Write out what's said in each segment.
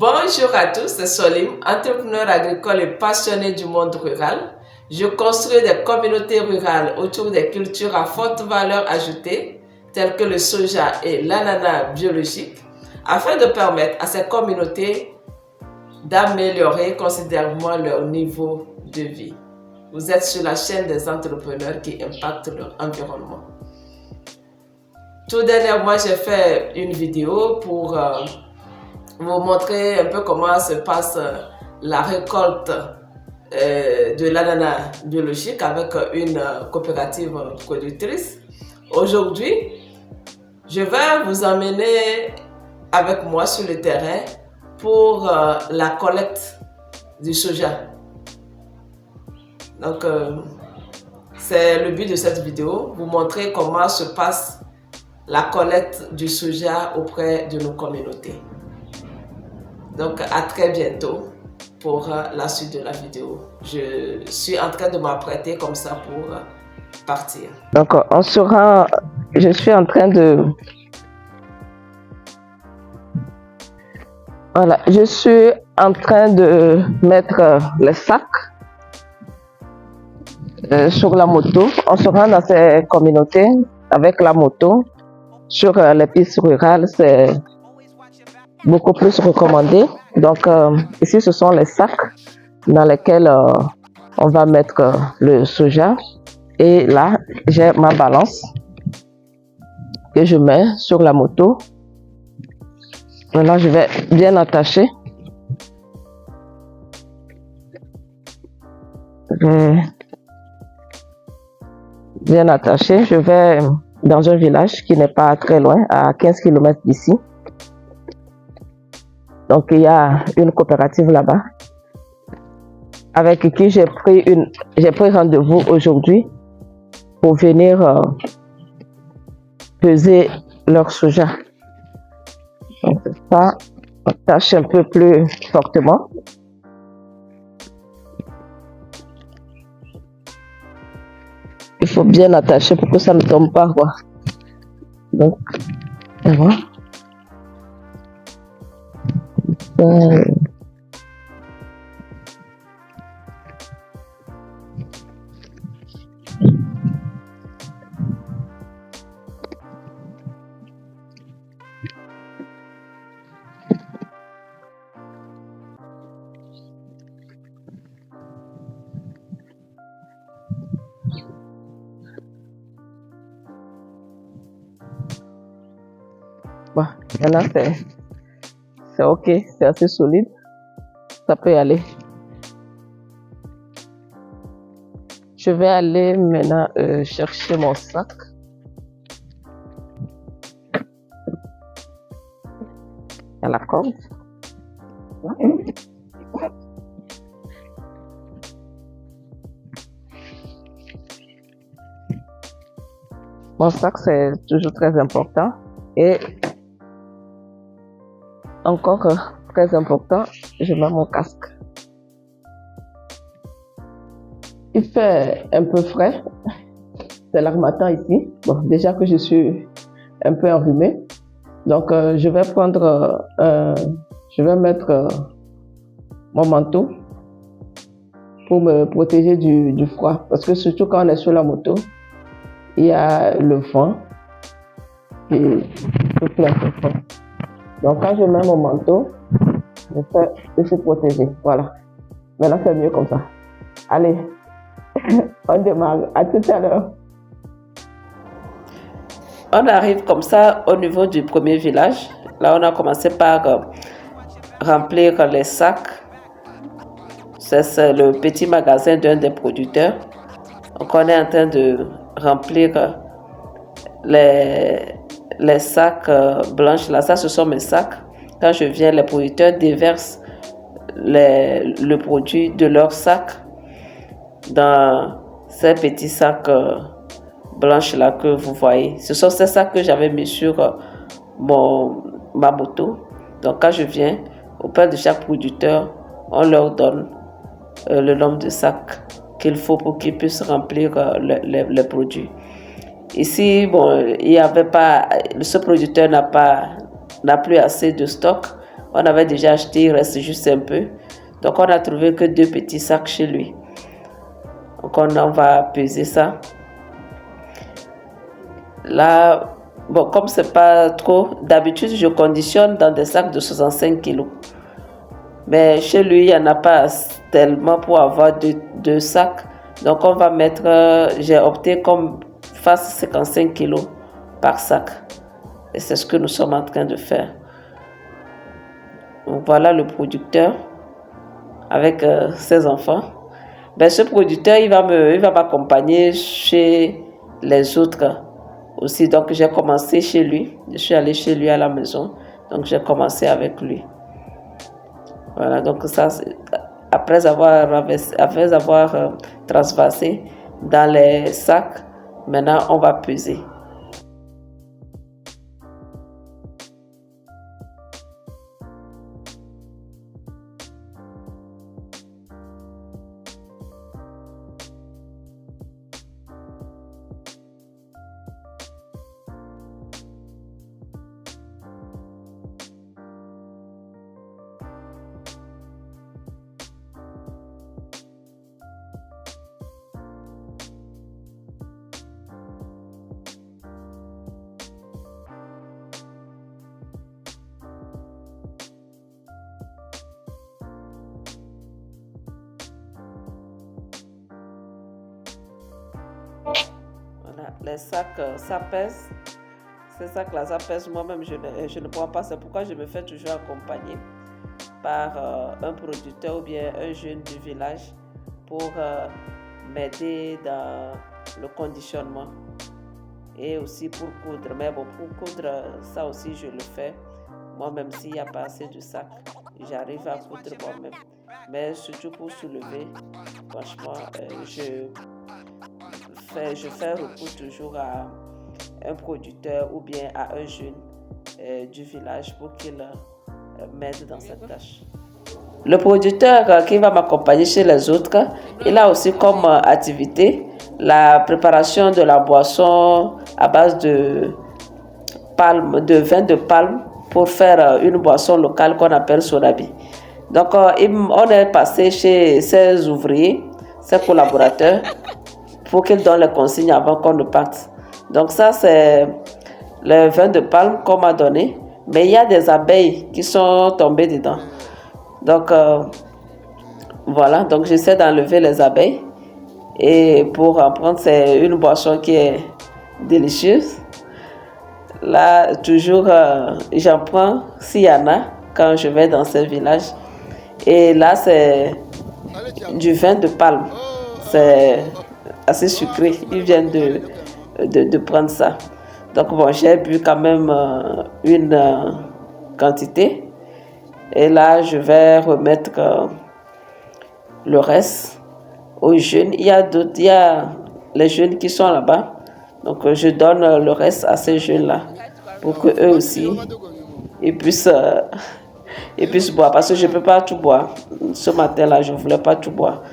Bonjour à tous, c'est Solim, entrepreneur agricole et passionné du monde rural. Je construis des communautés rurales autour des cultures à forte valeur ajoutée, telles que le soja et l'ananas biologique, afin de permettre à ces communautés d'améliorer considérablement leur niveau de vie. Vous êtes sur la chaîne des entrepreneurs qui impactent leur environnement. Tout dernièrement, j'ai fait une vidéo pour vous montrer un peu comment se passe la récolte de l'ananas biologique avec une coopérative productrice. Aujourd'hui, je vais vous emmener avec moi sur le terrain pour la collecte du soja. Donc, c'est le but de cette vidéo, vous montrer comment se passe la collecte du soja auprès de nos communautés. Donc, à très bientôt pour la suite de la vidéo. Je suis en train de m'apprêter comme ça pour partir. Donc, je suis en train de... Voilà, je suis en train de mettre les sacs sur la moto. On se rend dans ces communautés avec la moto. Sur les pistes rurales, c'est beaucoup plus recommandé. Donc, ici, ce sont les sacs dans lesquels on va mettre le soja. Et là, j'ai ma balance que je mets sur la moto. Maintenant, je vais bien attacher. Bien attaché. Je vais dans un village qui n'est pas très loin, à 15 km d'ici. Donc, il y a une coopérative là-bas avec qui j'ai pris rendez-vous aujourd'hui pour venir peser leur soja. Donc, ça, on tâche un peu plus fortement. Il faut bien attacher pour que ça ne tombe pas, quoi. Donc, voilà. Bon, maintenant c'est ok, c'est assez solide, ça peut y aller. Je vais aller maintenant chercher mon sac. À la corde. Mon sac, c'est toujours très important. Et encore très important, je mets mon casque. Il fait un peu frais. C'est l'harmattan ici. Bon, déjà que je suis un peu enrhumée. Donc, je vais mettre mon manteau pour me protéger du froid. Parce que surtout quand on est sur la moto, il y a le vent qui souffle un peu fort. Donc, quand je mets mon manteau, je suis protégée. Voilà. Maintenant, c'est mieux comme ça. Allez, on démarre. À tout à l'heure. On arrive comme ça au niveau du premier village. Là, on a commencé par remplir les sacs. C'est le petit magasin d'un des producteurs. Donc, on est en train de remplir les sacs blanches. Là, ça, ce sont mes sacs. Quand je viens, les producteurs déversent le produit de leur sac dans ces petits sacs blanches là que vous voyez. Ce sont ces sacs que j'avais mis sur ma moto. Donc, quand je viens, auprès de chaque producteur, on leur donne le nombre de sacs qu'il faut pour qu'ils puissent remplir les produits. Ici, bon, il y avait pas, ce producteur n'a plus assez de stock. On avait déjà acheté, il reste juste un peu. Donc on a trouvé que 2 petits sacs chez lui. Donc on va peser ça. Là, bon, comme c'est pas trop, d'habitude je conditionne dans des sacs de 65 kg. Mais chez lui, il n'y en a pas tellement pour avoir deux sacs. Donc on va mettre, j'ai opté comme face 55 kg par sac. Et c'est ce que nous sommes en train de faire. Donc voilà le producteur avec ses enfants. Ben, ce producteur, il va m'accompagner chez les autres aussi. Donc j'ai commencé chez lui. Je suis allée chez lui à la maison. Donc j'ai commencé avec lui. Voilà, donc ça, après avoir transvasé dans les sacs, maintenant on va peser. Voilà, les sacs, ça pèse. Ces sacs-là, ça pèse. Moi-même, je ne prends pas. C'est pourquoi je me fais toujours accompagner par un producteur ou bien un jeune du village pour m'aider dans le conditionnement et aussi pour coudre. Mais bon, pour coudre, ça aussi, je le fais. Moi-même, s'il n'y a pas assez de sacs, j'arrive à coudre moi-même. Mais surtout pour soulever, franchement, je fais recours toujours à un producteur ou bien à un jeune du village pour qu'il m'aide dans cette tâche. Le producteur qui va m'accompagner chez les autres, il a aussi comme activité la préparation de la boisson à base de vin de palme pour faire une boisson locale qu'on appelle sorabi. Donc on est passé chez ses ouvriers, ses collaborateurs, pour qu'ils donnent les consignes avant qu'on ne parte. Donc ça, c'est le vin de palme qu'on m'a donné, mais il y a des abeilles qui sont tombées dedans. Donc voilà, donc j'essaie d'enlever les abeilles et pour en prendre, c'est une boisson qui est délicieuse. Là, toujours, j'en prends s'il y en a quand je vais dans ces villages. Et là, c'est du vin de palme. C'est assez sucré. Ils viennent de prendre ça. Donc bon, j'ai bu quand même une quantité. Et là, je vais remettre le reste aux jeunes. Il y a les jeunes qui sont là-bas. Donc je donne le reste à ces jeunes-là pour qu'eux aussi ils puissent boire. Parce que je ne peux pas tout boire. Ce matin-là, je ne voulais pas tout boire.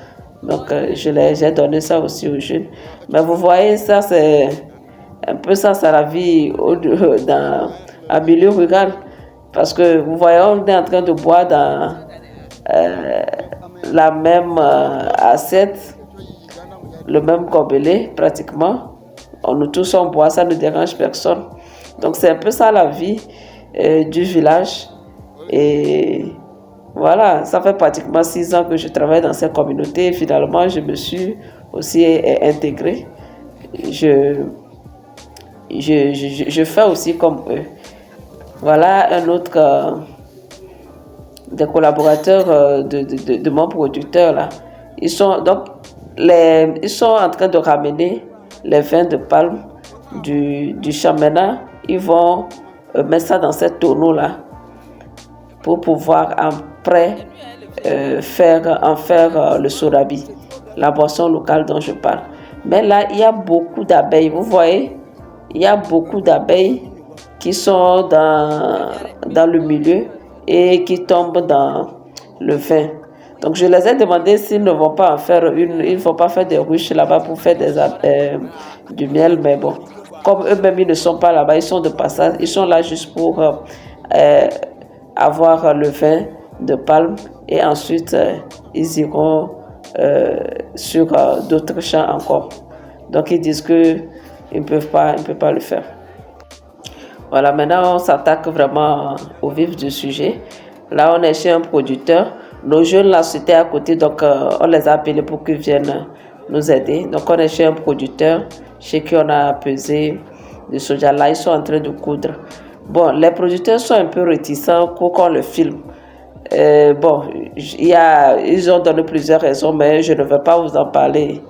Donc j'ai donné ça aussi aux jeunes. Mais vous voyez, ça c'est un peu ça, c'est la vie en milieu rural. Parce que vous voyez, on est en train de boire dans la même assiette, le même gobelet pratiquement. Nous tous on boit, ça ne dérange personne. Donc c'est un peu ça la vie du village. Et voilà, ça fait pratiquement 6 ans que je travaille dans cette communauté. Et finalement, je me suis aussi intégrée. Je fais aussi comme eux. Voilà un autre des collaborateurs de mon producteur là. Ils sont en train de ramener les vins de palme du Chamena. Ils vont mettre ça dans ces tonneaux là pour pouvoir après en faire le sorabi, la boisson locale dont je parle. Mais là, il y a beaucoup d'abeilles. Vous voyez, il y a beaucoup d'abeilles qui sont dans le milieu et qui tombent dans le vin. Donc je les ai demandé s'ils ne vont pas en faire ils ne vont pas faire des ruches là-bas pour faire du miel, mais bon, comme eux-mêmes ils ne sont pas là-bas, ils sont de passage, ils sont là juste pour avoir le vin de palme et ensuite ils iront sur d'autres champs encore. Donc ils disent qu'ils ne peuvent pas le faire. Voilà, maintenant on s'attaque vraiment au vif du sujet. Là, on est chez un producteur. Nos jeunes là, c'était à côté, donc on les a appelés pour qu'ils viennent nous aider. Donc on est chez un producteur, chez qui on a pesé du soja. Là, ils sont en train de coudre. Bon, les producteurs sont un peu réticents pour qu'on le filme. Bon, ils ont donné plusieurs raisons, mais je ne vais pas vous en parler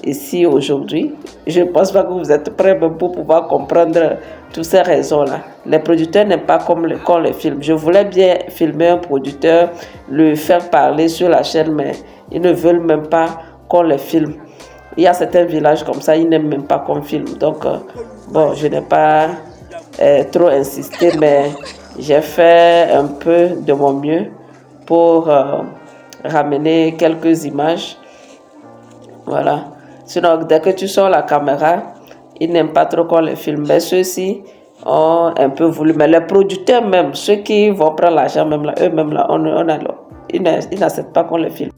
ici aujourd'hui. Je ne pense pas que vous êtes prêts pour pouvoir comprendre toutes ces raisons-là. Les producteurs n'aiment pas qu'on les filme. Je voulais bien filmer un producteur, le faire parler sur la chaîne, mais ils ne veulent même pas qu'on les filme. Il y a certains villages comme ça, ils n'aiment même pas qu'on filme. Donc, bon, je n'ai pas trop insisté, mais j'ai fait un peu de mon mieux pour ramener quelques images. Voilà. Sinon, dès que tu sors la caméra, ils n'aiment pas trop qu'on les filme. Mais ceux-ci ont un peu voulu. Mais les producteurs même, ceux qui vont prendre l'argent, même là, eux-mêmes, là, ils n'acceptent pas qu'on les filme.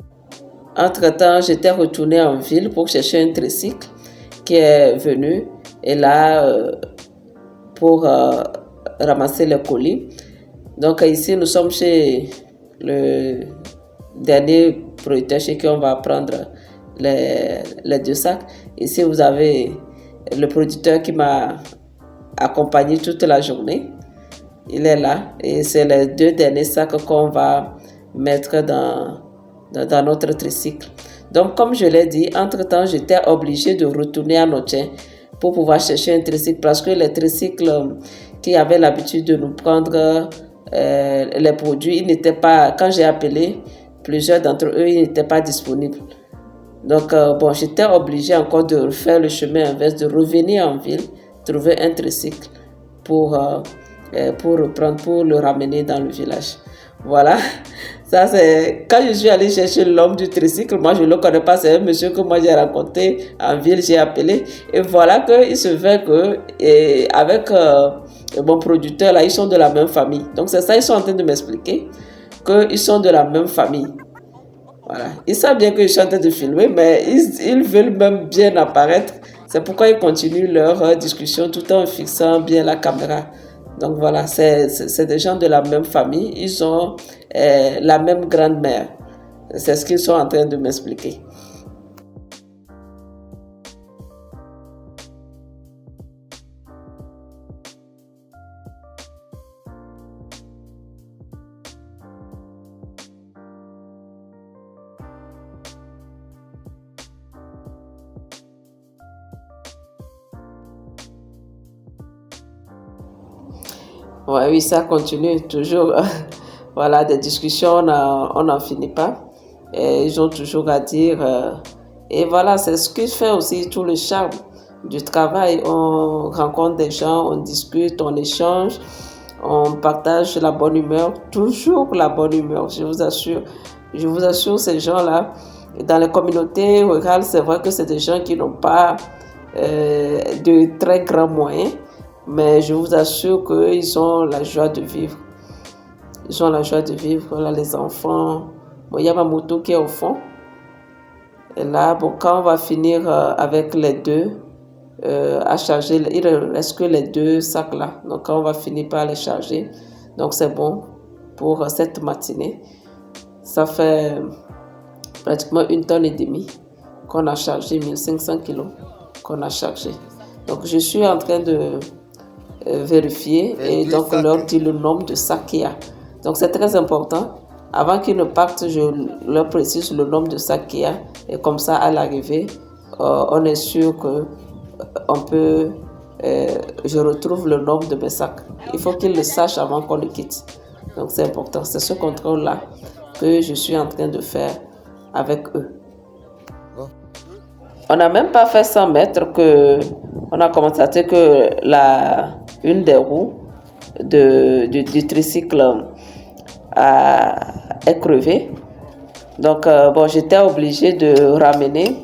Entre-temps, j'étais retournée en ville pour chercher un tricycle qui est venu. Et là, pour ramasser les colis. Donc ici, nous sommes chez le dernier producteur chez qui on va prendre les 2 sacs. Ici, vous avez le producteur qui m'a accompagné toute la journée. Il est là et c'est les 2 derniers sacs qu'on va mettre dans notre tricycle. Donc, comme je l'ai dit, entre-temps, j'étais obligée de retourner à Noche pour pouvoir chercher un tricycle parce que les tricycles qui avaient l'habitude de nous prendre les produits, ils n'étaient pas, quand j'ai appelé, plusieurs d'entre eux, ils n'étaient pas disponibles. Donc, bon, j'étais obligée encore de refaire le chemin inverse, de revenir en ville, trouver un tricycle pour reprendre, pour le ramener dans le village. Voilà. Ça, c'est quand je suis allée chercher l'homme du tricycle, moi je ne le connais pas, c'est un monsieur que moi j'ai rencontré en ville, j'ai appelé. Et voilà qu'il se fait que, avec mon producteur là, ils sont de la même famille. Donc c'est ça, ils sont en train de m'expliquer qu'ils sont de la même famille. Voilà. Ils savent bien que je suis en train de filmer, mais ils veulent même bien apparaître. C'est pourquoi ils continuent leur discussion tout en fixant bien la caméra. Donc voilà, c'est des gens de la même famille. Ils ont la même grand-mère. C'est ce qu'ils sont en train de m'expliquer. Ouais, oui, ça continue toujours. Voilà, des discussions, on n'en finit pas. Et ils ont toujours à dire. Et voilà, c'est ce qui fait aussi tout le charme du travail. On rencontre des gens, on discute, on échange, on partage la bonne humeur. Toujours la bonne humeur, je vous assure. Je vous assure, ces gens-là, dans les communautés rurales, c'est vrai que c'est des gens qui n'ont pas de très grands moyens. Mais je vous assure qu'ils ont la joie de vivre. Ils ont la joie de vivre. Voilà, les enfants. Bon, il y a ma moto qui est au fond. Et là, bon, quand on va finir avec les 2 à charger, il ne reste que les 2 sacs là. Donc, quand on va finir par les charger, donc c'est bon pour cette matinée. Ça fait pratiquement 1,5 tonne qu'on a chargé, 1500 kilos qu'on a chargé. Donc, je suis en train de vérifier et donc leur dire le nombre de sacs qu'il y a. Donc c'est très important. Avant qu'ils ne partent, je leur précise le nombre de sacs qu'il y a et comme ça à l'arrivée, on est sûr que je retrouve le nombre de mes sacs. Il faut qu'ils le sachent avant qu'on le quitte. Donc c'est important. C'est ce contrôle-là que je suis en train de faire avec eux. On n'a même pas fait 100 mètres qu'on a constaté que une des roues du tricycle est crevée. Donc, bon, j'étais obligée de ramener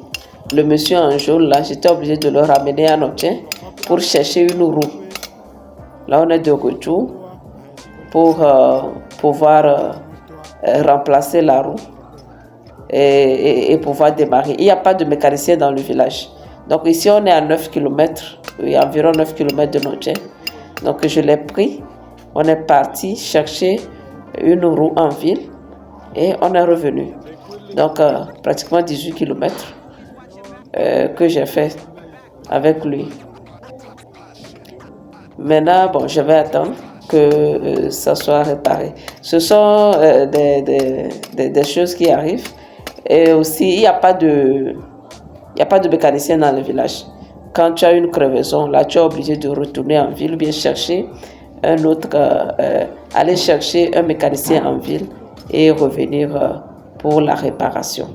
le monsieur en jaune là, j'étais obligée de le ramener à Noche pour chercher une roue. Là, on est de retour pour pouvoir remplacer la roue et pouvoir démarrer. Il n'y a pas de mécanicien dans le village. Donc ici, on est à 9 km, environ 9 km de Nodje. Donc je l'ai pris, on est parti chercher une roue en ville et on est revenu. Donc pratiquement 18 km que j'ai fait avec lui. Maintenant, bon, je vais attendre que ça soit réparé. Ce sont des choses qui arrivent. Et aussi, il n'y a pas de mécanicien dans le village. Quand tu as une crevaison, là, tu es obligé de retourner en ville ou bien chercher un autre, aller chercher un mécanicien en ville et revenir pour la réparation.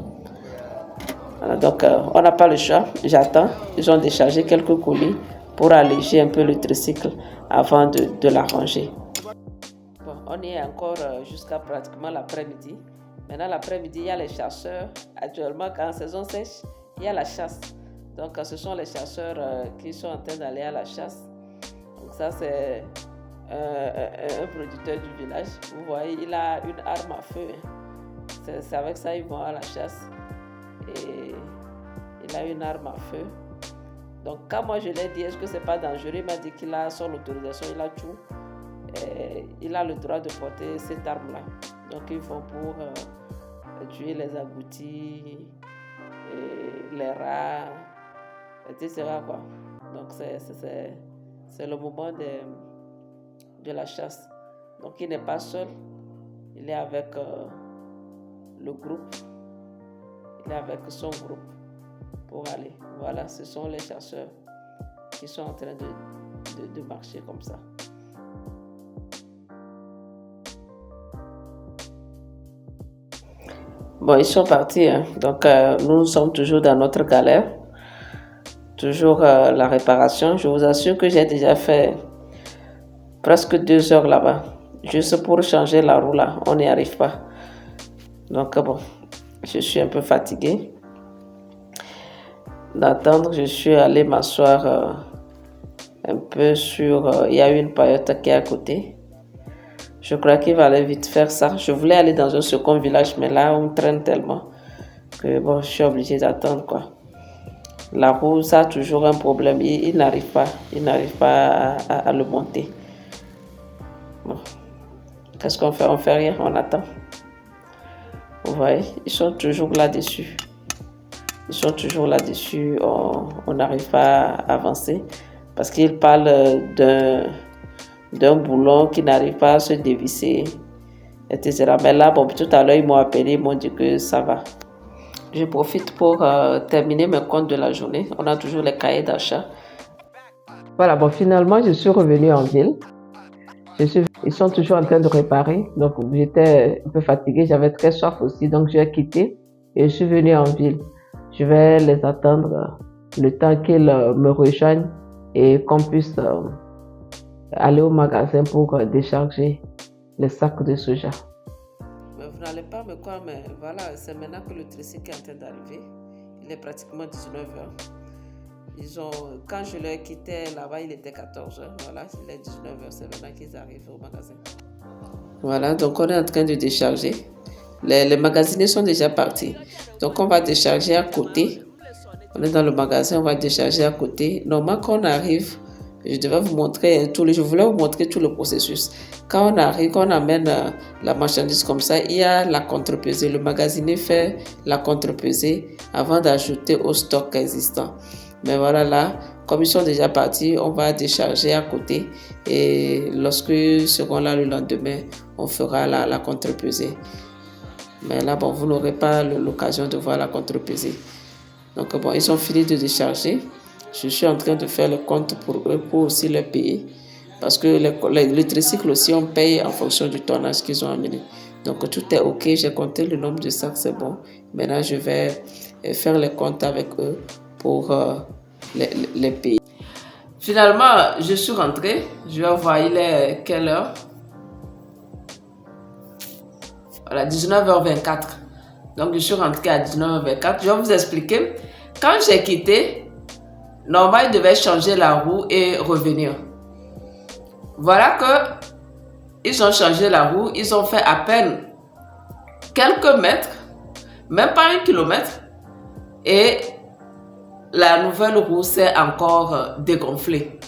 Voilà, donc, on n'a pas le choix. J'attends. Ils ont déchargé quelques colis pour alléger un peu le tricycle avant de l'arranger. Bon, on est encore jusqu'à pratiquement l'après-midi. Maintenant, l'après-midi, il y a les chasseurs. Actuellement, quand la saison sèche, il y a la chasse. Donc, ce sont les chasseurs qui sont en train d'aller à la chasse. Donc, ça, c'est un producteur du village. Vous voyez, il a une arme à feu. C'est avec ça qu'ils vont à la chasse. Et il a une arme à feu. Donc, quand moi je l'ai dit, est-ce que c'est pas dangereux? Il m'a dit qu'il a son autorisation, il a tout. Et il a le droit de porter cette arme-là. Donc, ils vont pour tuer les agoutis, et les rats, etc. quoi. Donc, c'est le moment de la chasse. Donc, il n'est pas seul. Il est avec le groupe. Il est avec son groupe pour aller. Voilà, ce sont les chasseurs qui sont en train de marcher comme ça. Bon, ils sont partis. Hein. Donc, nous sommes toujours dans notre galère. Toujours la réparation. Je vous assure que j'ai déjà fait presque 2 heures là-bas. Juste pour changer la roue là. On n'y arrive pas. Donc, bon, je suis un peu fatiguée d'attendre. Je suis allée m'asseoir un peu sur... il y a une paillote qui est à côté. Je crois qu'il va aller vite faire ça. Je voulais aller dans un second village, mais là, on me traîne tellement que bon, je suis obligée d'attendre, quoi. La roue, ça a toujours un problème. Il n'arrive pas. Il n'arrive pas à le monter. Bon. Qu'est-ce qu'on fait? On fait rien, on attend. Vous voyez, ils sont toujours là-dessus. Ils sont toujours là-dessus. On n'arrive pas à avancer parce qu'ils parlent d'un boulon qui n'arrive pas à se dévisser, etc. Mais là, bon, tout à l'heure, ils m'ont appelé, ils m'ont dit que ça va. Je profite pour terminer mes comptes de la journée. On a toujours les cahiers d'achat. Voilà, bon, finalement, je suis revenue en ville. Ils sont toujours en train de réparer. Donc, j'étais un peu fatiguée, j'avais très soif aussi. Donc, j'ai quitté et je suis venue en ville. Je vais les attendre le temps qu'ils me rejoignent et qu'on puisse aller au magasin pour décharger les sacs de soja. Mais vous n'allez pas me croire, mais voilà, c'est maintenant que le tricycle est en train d'arriver. Il est pratiquement 19h. Quand je l'ai quitté là-bas, il était 14h. Voilà, il est 19h, c'est maintenant qu'ils arrivent au magasin. Voilà, donc on est en train de décharger. Les magasiniers sont déjà partis. Donc on va décharger à côté. On est dans le magasin, on va décharger à côté. Normalement, quand on arrive, je devais vous montrer je voulais vous montrer tout le processus. Quand on arrive, quand on amène la marchandise comme ça, il y a la contrepesée. Le magasinier fait la contrepesée avant d'ajouter au stock existant. Mais voilà, là, comme ils sont déjà partis, on va décharger à côté. Et lorsque ils seront là le lendemain, on fera la contrepesée. Mais là, bon, vous n'aurez pas l'occasion de voir la contrepesée. Donc, bon, ils ont fini de décharger. Je suis en train de faire le compte pour eux, pour aussi les payer. Parce que le tricycle aussi, on paye en fonction du tonnage qu'ils ont amené. Donc, tout est OK. J'ai compté le nombre de sacs, c'est bon. Maintenant, je vais faire les comptes avec eux pour les payer. Finalement, je suis rentrée. Je vais voir, il est quelle heure? Voilà, 19h24. Donc, je suis rentrée à 19h24. Je vais vous expliquer. Quand j'ai quitté, normalement, il devait changer la roue et revenir. Voilà que ils ont changé la roue, ils ont fait à peine quelques mètres, même pas 1 kilomètre, et la nouvelle roue s'est encore dégonflée.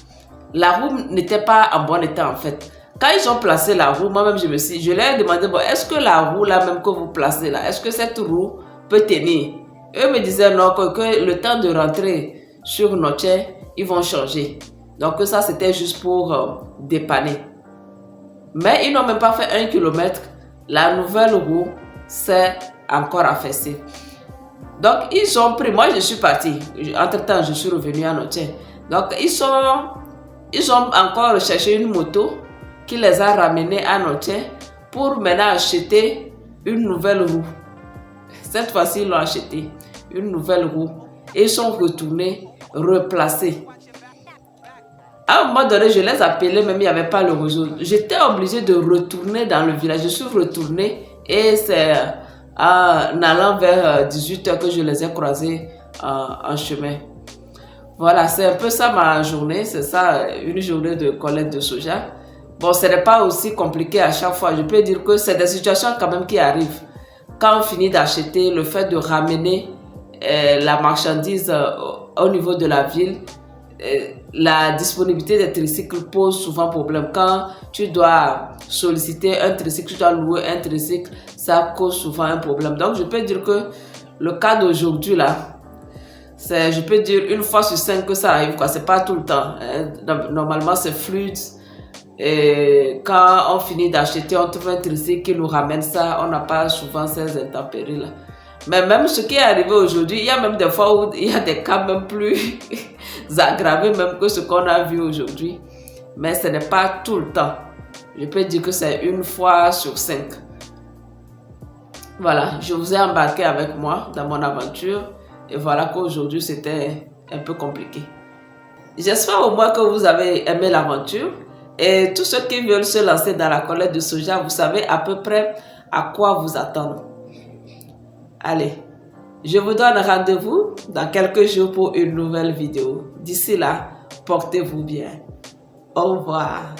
La roue n'était pas en bon état en fait. Quand ils ont placé la roue, moi-même je leur ai demandé, bon, est-ce que la roue là même que vous placez là, est-ce que cette roue peut tenir? Eux me disaient non, que le temps de rentrer sur Noche, ils vont changer. Donc ça c'était juste pour dépanner. Mais ils n'ont même pas fait 1 kilomètre, la nouvelle roue s'est encore affaissée. Donc ils ont pris, moi je suis partie, entre temps je suis revenue à Noche. Donc ils ont encore cherché une moto qui les a ramenés à Noche pour maintenant acheter une nouvelle roue. Cette fois-ci ils l'ont acheté, une nouvelle roue, et ils sont retournés, replacés. À un moment donné, je les appelais, même il n'y avait pas le réseau. J'étais obligée de retourner dans le village. Je suis retournée et c'est en allant vers 18h que je les ai croisés en chemin. Voilà, c'est un peu ça ma journée. C'est ça, une journée de collecte de soja. Bon, ce n'est pas aussi compliqué à chaque fois. Je peux dire que c'est des situations quand même qui arrivent. Quand on finit d'acheter, le fait de ramener la marchandise au niveau de la ville, la disponibilité des tricycles pose souvent problème. Quand tu dois solliciter un tricycle, tu dois louer un tricycle, ça cause souvent un problème. Donc je peux dire que le cas d'aujourd'hui là, c'est, je peux dire 1 fois sur 5 que ça arrive, quoi. C'est pas tout le temps, hein. Normalement c'est fluide. Et quand on finit d'acheter, on trouve un tricycle qui nous ramène ça, on n'a pas souvent ces intempéries là. Mais même ce qui est arrivé aujourd'hui, il y a même des fois où il y a des cas même plus aggravés même que ce qu'on a vu aujourd'hui. Mais ce n'est pas tout le temps. Je peux dire que c'est 1 fois sur 5. Voilà, je vous ai embarqué avec moi dans mon aventure. Et voilà qu'aujourd'hui c'était un peu compliqué. J'espère au moins que vous avez aimé l'aventure. Et tous ceux qui veulent se lancer dans la collecte de soja, vous savez à peu près à quoi vous attendre. Allez, je vous donne rendez-vous dans quelques jours pour une nouvelle vidéo. D'ici là, portez-vous bien. Au revoir.